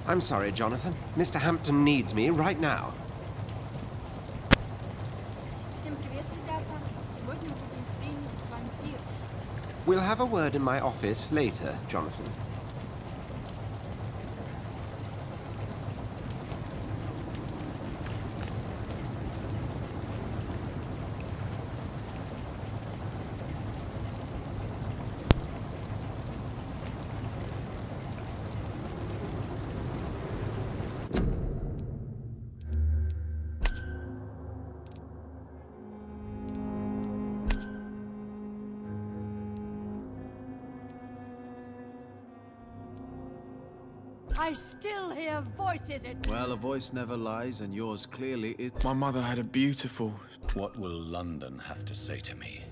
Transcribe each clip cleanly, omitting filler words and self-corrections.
I'm sorry, Jonathan. Mr. Hampton needs me right now. Всем привет, ребята. Сегодня будем стримить Vampyr. We'll have a word in my office later, Jonathan. I still hear voices in... Well, a voice never lies, and yours clearly is... My mother had a beautiful... What will London have to say to me?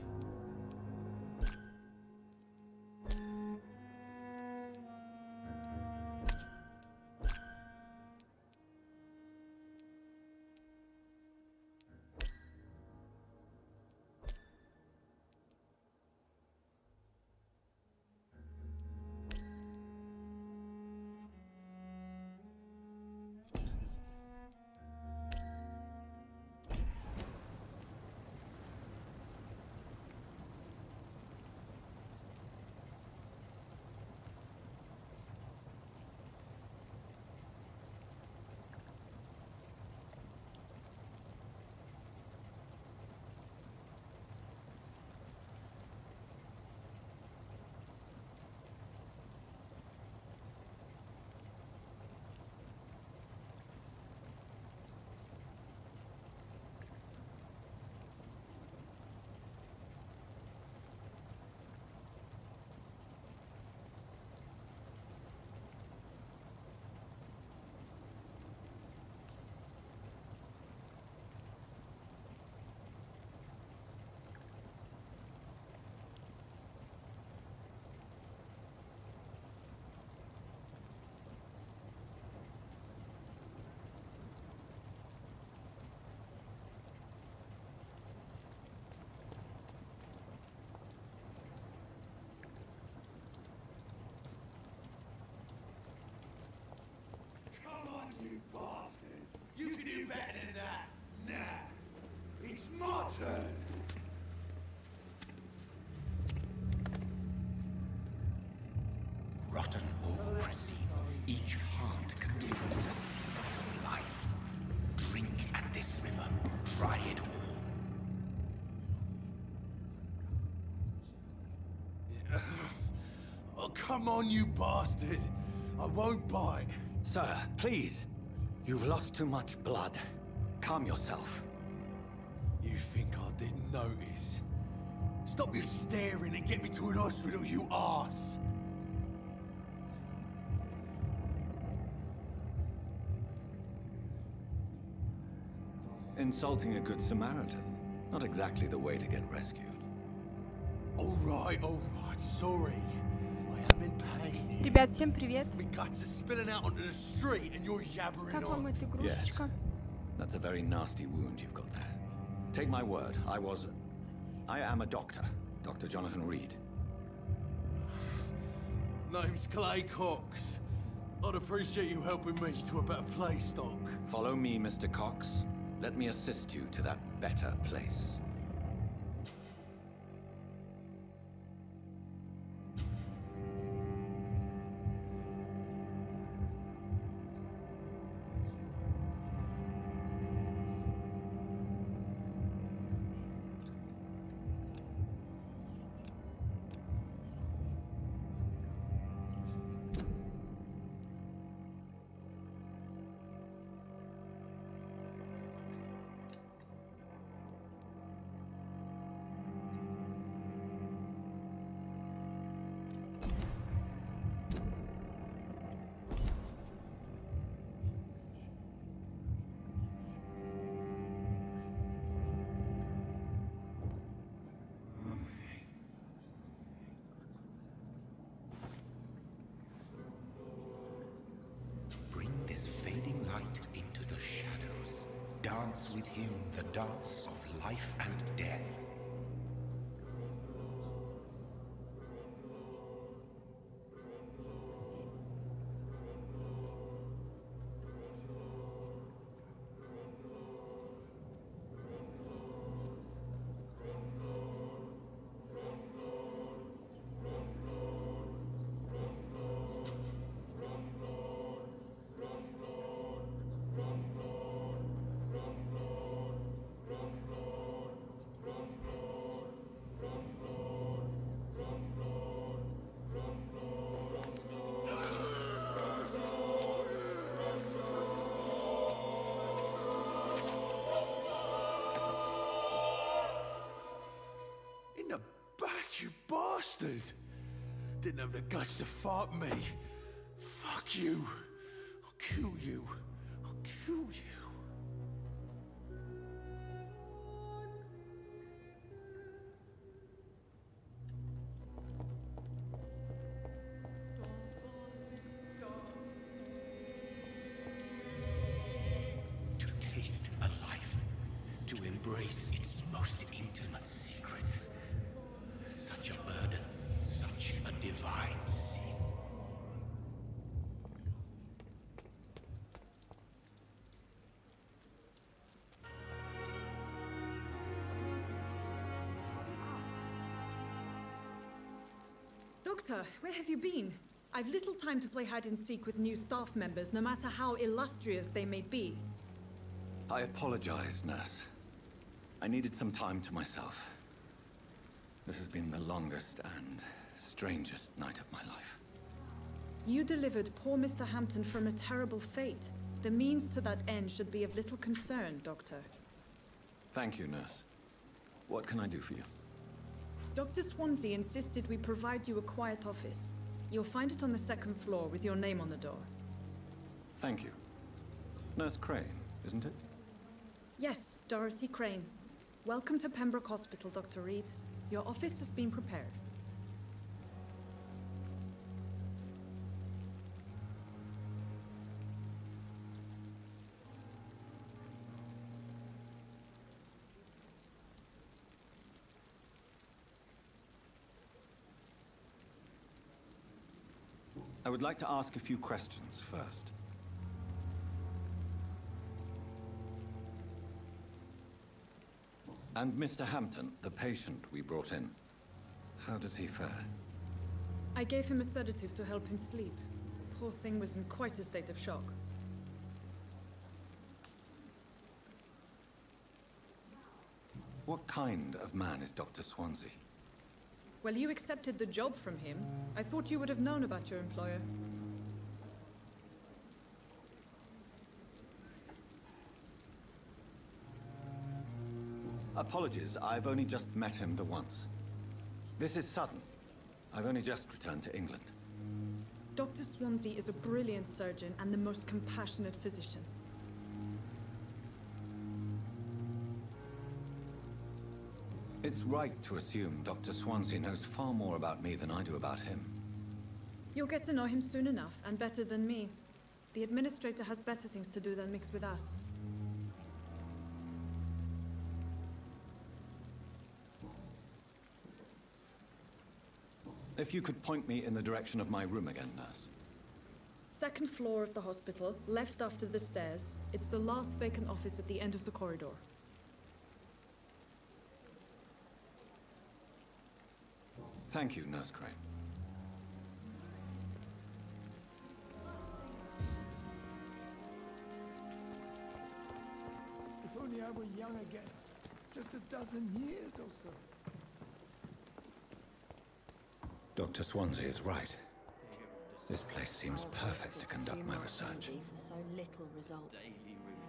Rotten or pristine, each heart contains the seeds of life. Drink at this river, try it all. Oh, come on, you bastard! I won't bite. Sir, please. You've lost too much blood. Calm yourself. You think I didn't notice? Stop your staring and get me to an hospital, you arse! Insulting a good Samaritan. Not exactly the way to get rescued. All right, sorry. I am in pain. Ребят, всем привет. My guts are spilling out onto the street and you're yabbering Как вам on. эта игрушечка? That's a very nasty wound you've got there. Take my word, I am a doctor. Dr. Jonathan Reed. Name's Clay Cox. I'd appreciate you helping me to a better place, Doc. Follow me, Mr. Cox. Let me assist you to that better place. Dance with him the dance of life and death. bastard! Didn't have the guts to fight me. Fuck you. I'll kill you. I'll kill you. To taste a life, to embrace its most intimate secrets. Such a burden, such a divine sin. Doctor, where have you been? I've little time to play hide and seek with new staff members, no matter how illustrious they may be. I apologize, nurse. I needed some time to myself. This has been the longest and strangest night of my life. You delivered poor Mr. Hampton from a terrible fate. The means to that end should be of little concern, Doctor. Thank you, nurse. What can I do for you? Dr. Swansea insisted we provide you a quiet office. You'll find it on the second floor with your name on the door. Thank you. Nurse Crane, isn't it? Yes, Dorothy Crane. Welcome to Pembroke Hospital, Dr. Reed. Your office has been prepared. I would like to ask a few questions first. And Mr. Hampton, the patient we brought in, how does he fare? I gave him a sedative to help him sleep. Poor thing was in quite a state of shock. What kind of man is Dr. Swansea? Well, you accepted the job from him. I thought you would have known about your employer. Apologies, I've only just met him the once. This is sudden. I've only just returned to England. Dr. Swansea is a brilliant surgeon and the most compassionate physician. It's right to assume Dr. Swansea knows far more about me than I do about him. You'll get to know him soon enough, and better than me. The administrator has better things to do than mix with us. If you could point me in the direction of my room again, nurse. Second floor of the hospital, left after the stairs. It's the last vacant office at the end of the corridor. Thank you, Nurse Crane. If only I were young again. Just a dozen years or so. Dr. Swansea is right. This place seems perfect to conduct my research. For so little result. Daily routine.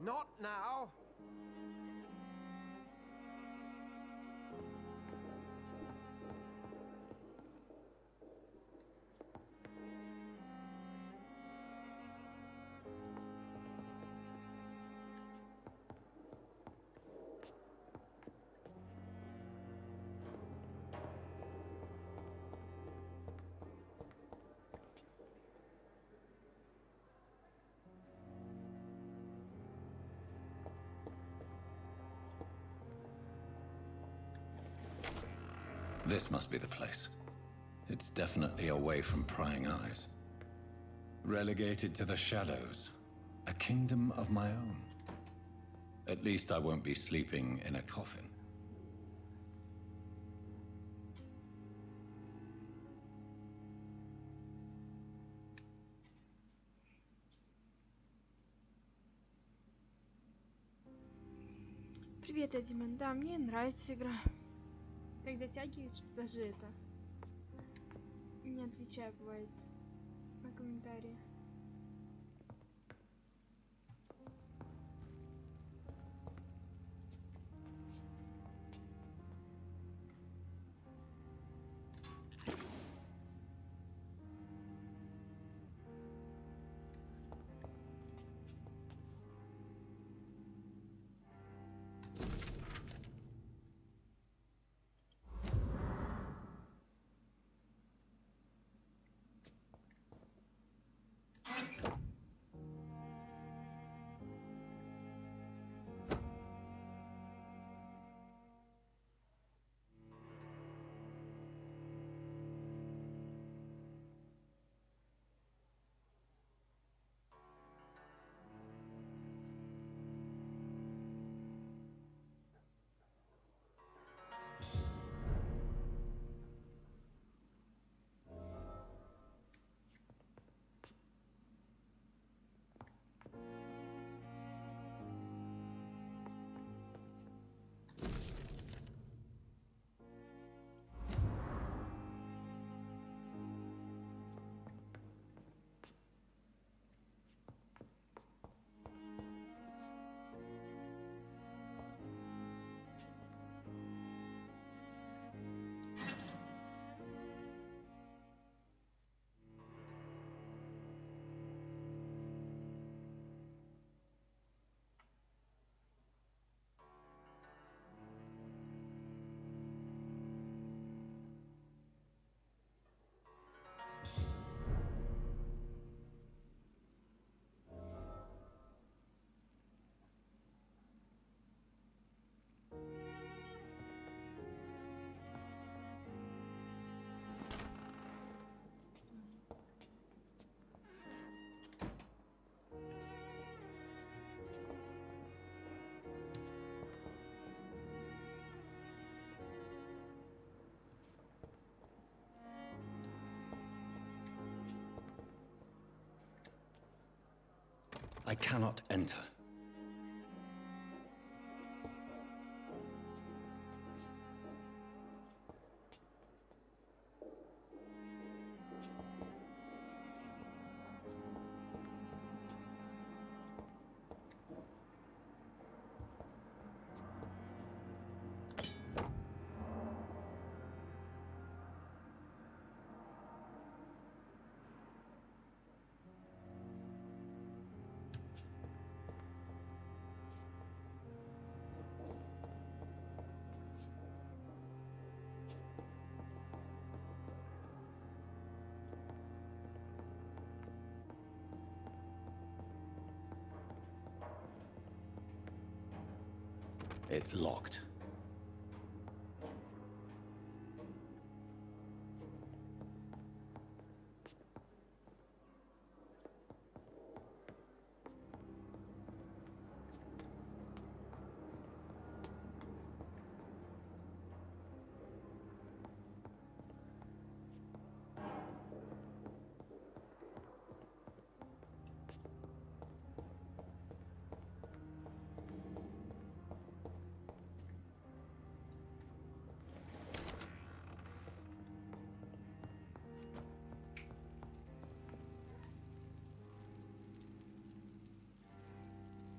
Not now. This must be the place. It's definitely away from prying eyes. Relegated to the shadows. A kingdom of my own. At least I won't be sleeping in a coffin. Привет, Эдимон. Да, мне нравится игра. Так затягивает, что даже это... Не отвечаю, бывает, на комментарии. I cannot enter. It's locked.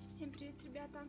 Всем привет, ребята.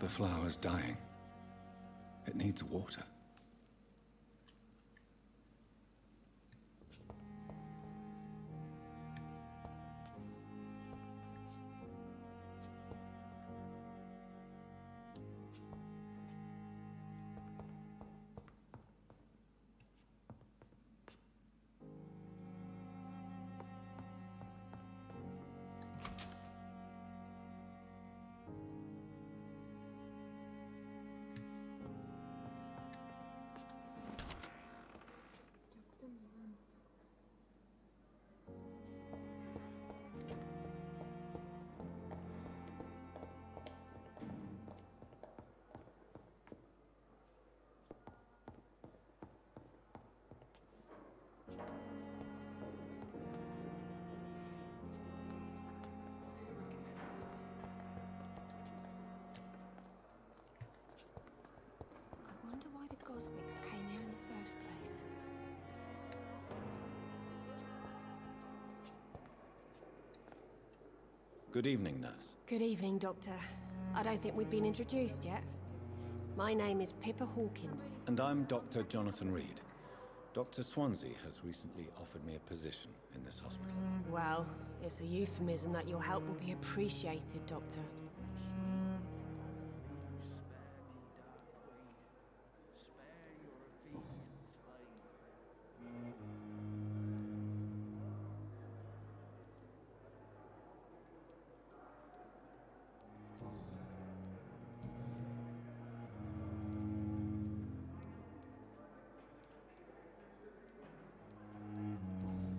The flower's dying. It needs water. I wonder why the Goswicks came here in the first place. Good evening, nurse. Good evening, Doctor. I don't think we've been introduced yet. My name is Pippa Hawkins. And I'm Dr. Jonathan Reed. Dr. Swansea has recently offered me a position in this hospital. Well, it's a euphemism that your help will be appreciated, Doctor.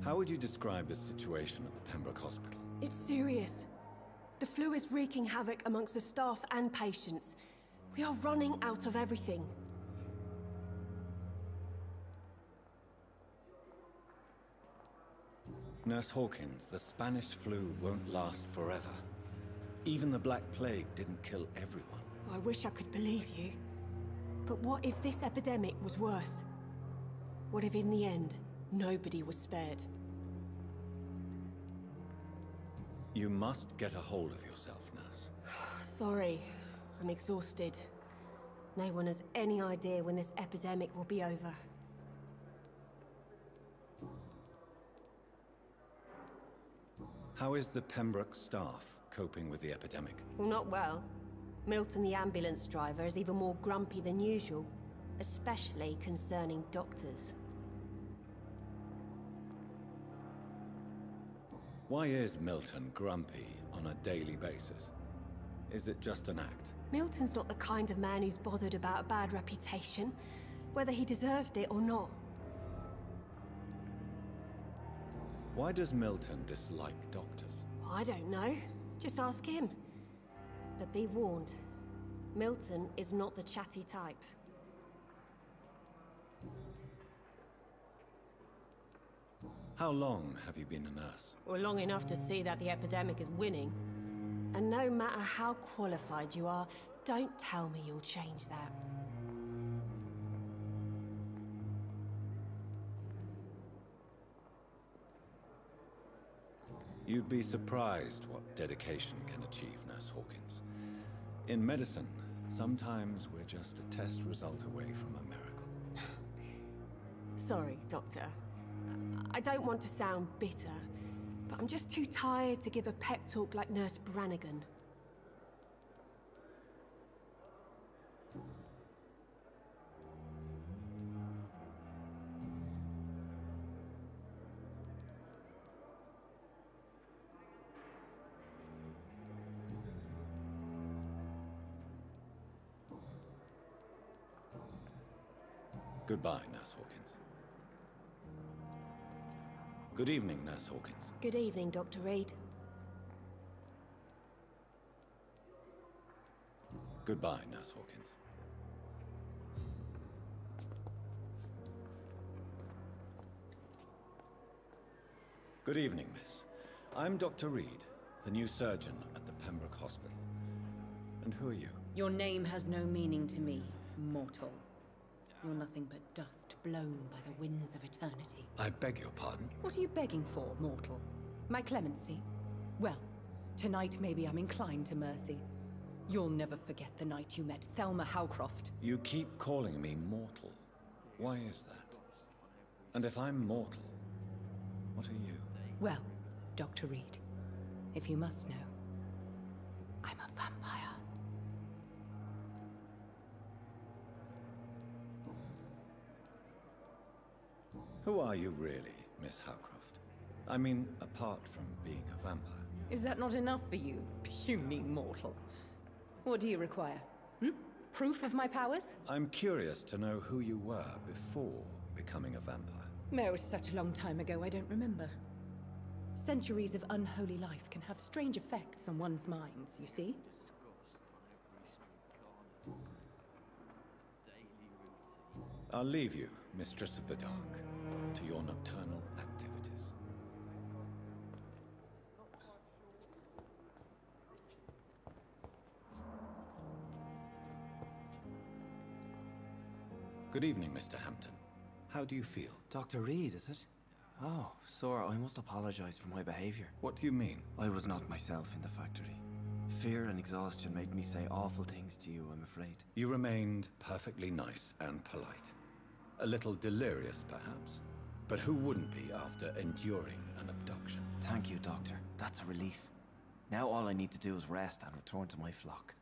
How would you describe the situation at the Pembroke Hospital? It's serious. The flu is wreaking havoc amongst the staff and patients. We are running out of everything. Nurse Hawkins, the Spanish flu won't last forever. Even the Black Plague didn't kill everyone. I wish I could believe you. But what if this epidemic was worse? What if in the end, nobody was spared? You must get a hold of yourself, nurse. Sorry, I'm exhausted. No one has any idea when this epidemic will be over. How is the Pembroke staff coping with the epidemic? Well, not well. Milton, the ambulance driver, is even more grumpy than usual, especially concerning doctors. Why is Milton grumpy on a daily basis? Is it just an act? Milton's not the kind of man who's bothered about a bad reputation, whether he deserved it or not. Why does Milton dislike doctors? I don't know. Just ask him. But be warned, Milton is not the chatty type. How long have you been a nurse? Well, long enough to see that the epidemic is winning. And no matter how qualified you are, don't tell me you'll change that. You'd be surprised what dedication can achieve, Nurse Hawkins. In medicine, sometimes we're just a test result away from a miracle. Sorry, Doctor. I don't want to sound bitter, but I'm just too tired to give a pep talk like Nurse Brannigan. Goodbye, Nurse Hawkins. Good evening, Nurse Hawkins. Good evening, Dr. Reed. Goodbye, Nurse Hawkins. Good evening, miss. I'm Dr. Reed, the new surgeon at the Pembroke Hospital. And who are you? Your name has no meaning to me, mortal. You're nothing but dust blown by the winds of eternity. I beg your pardon? What are you begging for, mortal? My clemency? Well, tonight maybe I'm inclined to mercy. You'll never forget the night you met Thelma Howcroft. You keep calling me mortal. Why is that? And if I'm mortal, what are you? Well, Dr. Reed, if you must know, I'm a vampire. Who are you really, Miss Howcroft? I mean, apart from being a vampire. Is that not enough for you, puny mortal? What do you require? Proof of my powers? I'm curious to know who you were before becoming a vampire. No, it's such a long time ago, I don't remember. Centuries of unholy life can have strange effects on one's minds, you see? I'll leave you, Mistress of the Dark, to your nocturnal activities. Good evening, Mr. Hampton. How do you feel? Dr. Reed, is it? Oh, sir, I must apologize for my behavior. What do you mean? I was not myself in the factory. Fear and exhaustion made me say awful things to you, I'm afraid. You remained perfectly nice and polite. A little delirious, perhaps. But who wouldn't be after enduring an abduction? Thank you, Doctor. That's a relief. Now all I need to do is rest and return to my flock.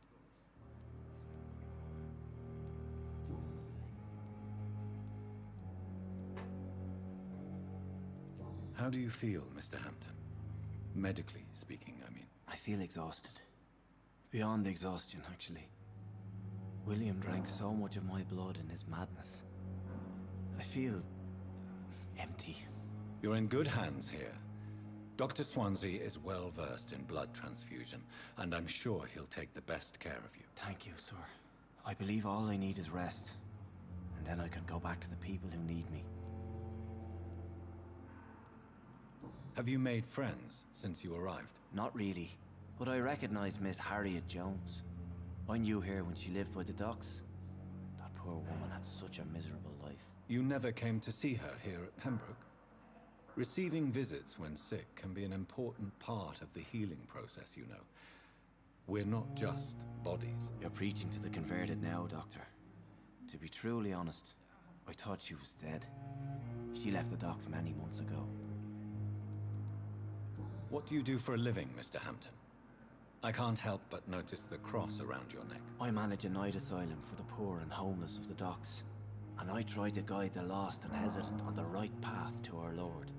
How do you feel, Mr. Hampton? Medically speaking, I mean. I feel exhausted. Beyond exhaustion, actually. William drank so much of my blood in his madness. I feel empty. You're in good hands here. Dr. Swansea is well versed in blood transfusion, and I'm sure he'll take the best care of you. Thank you, sir. I believe all I need is rest. And then I can go back to the people who need me. Have you made friends since you arrived? Not really, but I recognize Miss Harriet Jones. I knew her when she lived by the docks. That poor woman had such a miserable life. You never came to see her here at Pembroke? Receiving visits when sick can be an important part of the healing process, you know. We're not just bodies. You're preaching to the converted now, Doctor. To be truly honest, I thought she was dead. She left the docks many months ago. What do you do for a living, Mr. Hampton? I can't help but notice the cross around your neck. I manage a night asylum for the poor and homeless of the docks. And I try to guide the lost and hesitant on the right path to our Lord.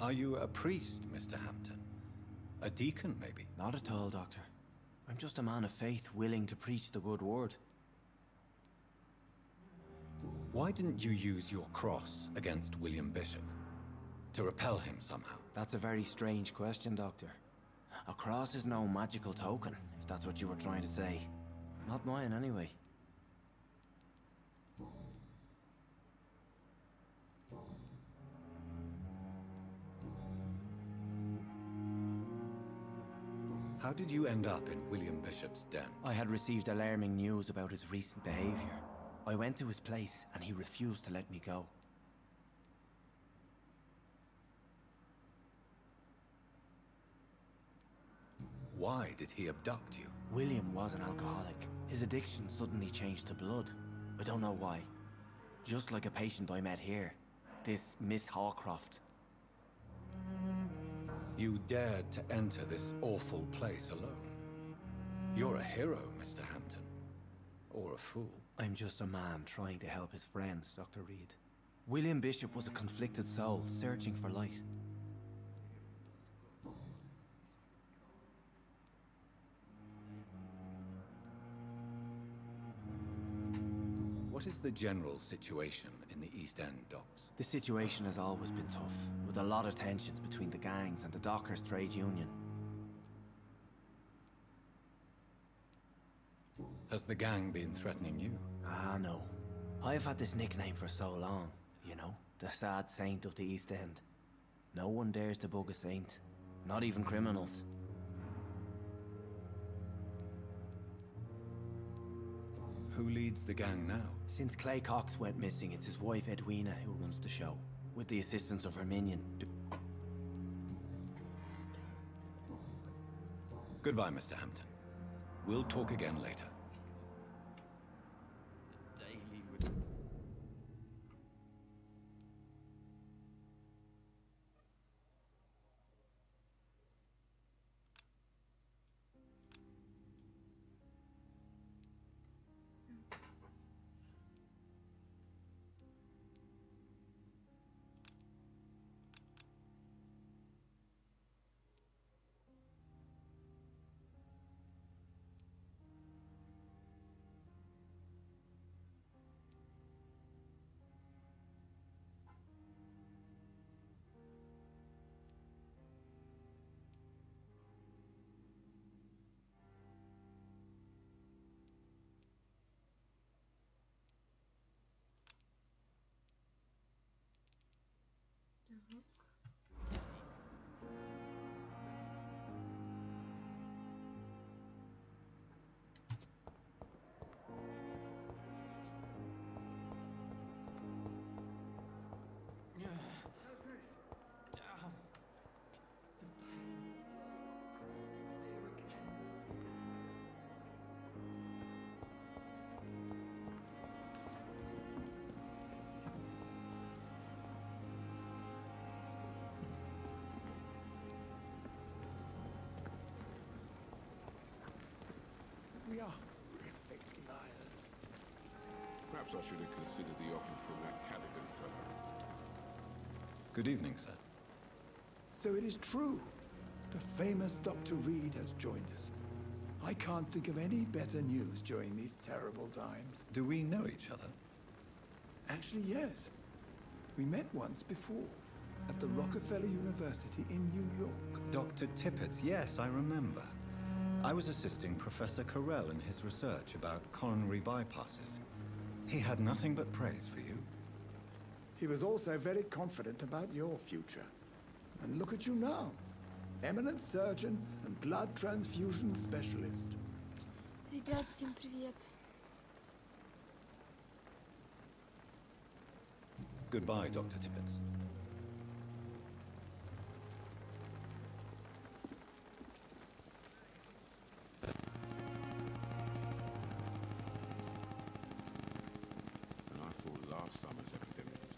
Are you a priest, Mr. Hampton? A deacon, maybe? Not at all, Doctor. I'm just a man of faith willing to preach the good word. Why didn't you use your cross against William Bishop? To repel him somehow? That's a very strange question, Doctor. A cross is no magical token, if that's what you were trying to say. Not mine, anyway. How did you end up in William Bishop's den? I had received alarming news about his recent behavior. I went to his place, and he refused to let me go. Why did he abduct you? William was an alcoholic. His addiction suddenly changed to blood. I don't know why. Just like a patient I met here. This Miss Hawcroft. You dared to enter this awful place alone. You're a hero, Mr. Hampton. Or a fool. I'm just a man trying to help his friends, Dr. Reed. William Bishop was a conflicted soul, searching for light. What is the general situation in the East End docks? The situation has always been tough, with a lot of tensions between the gangs and the dockers' trade union. Has the gang been threatening you? Ah, no. I've had this nickname for so long, you know, the sad saint of the East End. No one dares to bug a saint, not even criminals. Who leads the gang now? Since Clay Cox went missing, it's his wife Edwina who runs the show, with the assistance of her minion. Goodbye, Mr. Hampton. We'll talk again later. We are horrific liars. Perhaps I should have considered the offer from that Callaghan fellow. Good evening, sir. So it is true. The famous Dr. Reed has joined us. I can't think of any better news during these terrible times. Do we know each other? Actually, yes. We met once before, at the Rockefeller University in New York. Dr. Tippett, yes, I remember. I was assisting Professor Carell in his research about coronary bypasses. He had nothing but praise for you. He was also very confident about your future. And look at you now. Eminent surgeon and blood transfusion specialist. Ребят, всем привет. Goodbye, Dr. Tippett. And I thought last summer's epidemic was...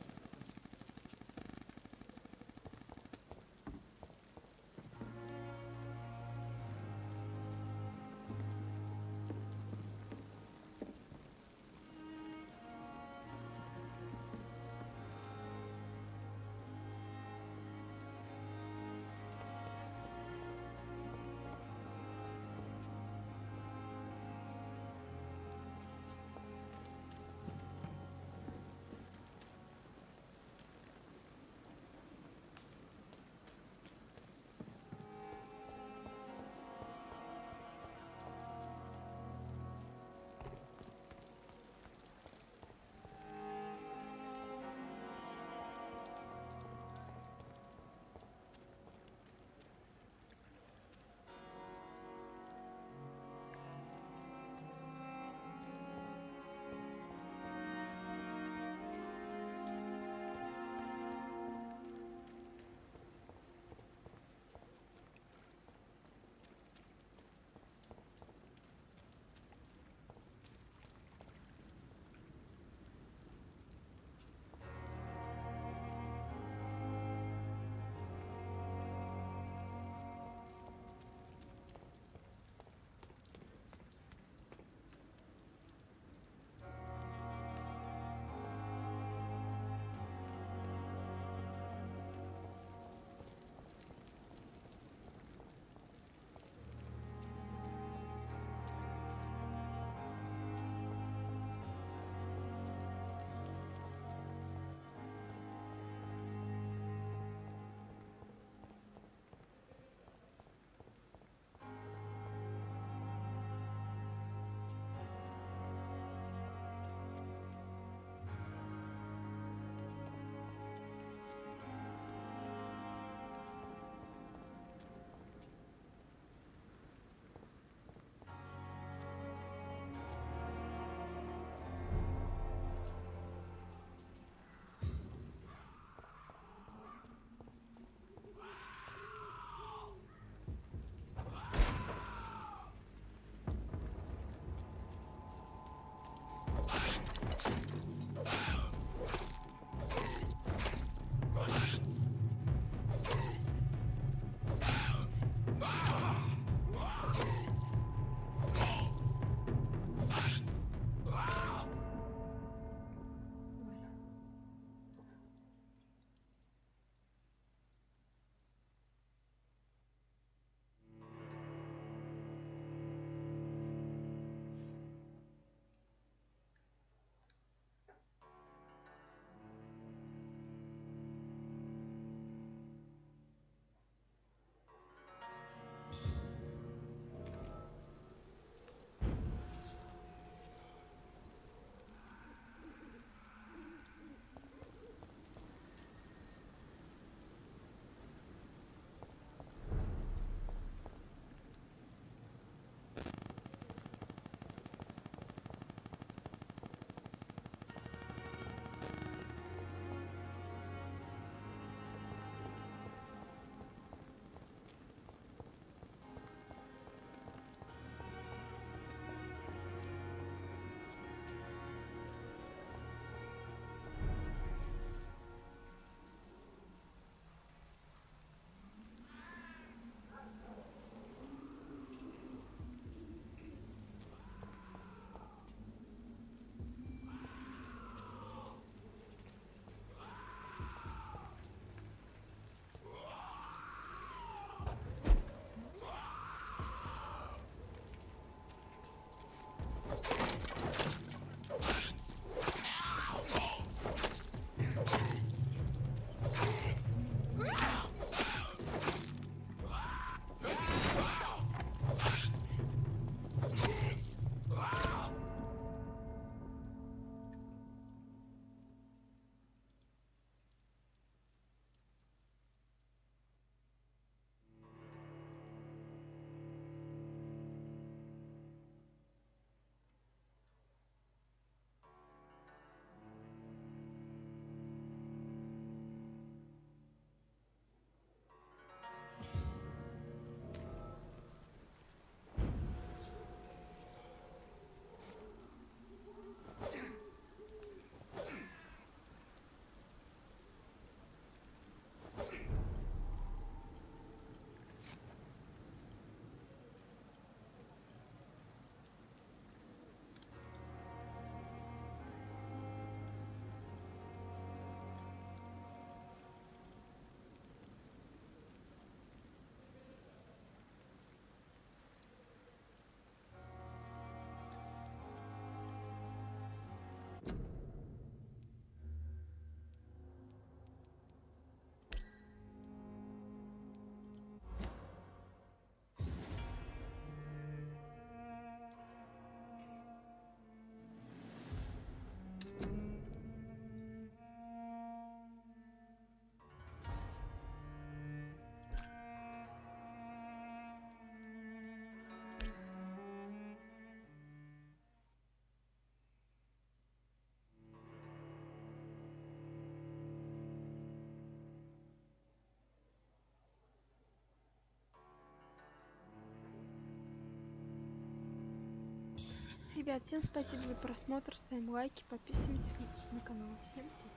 Ребят, всем спасибо за просмотр, ставим лайки, подписываемся на канал. Всем пока.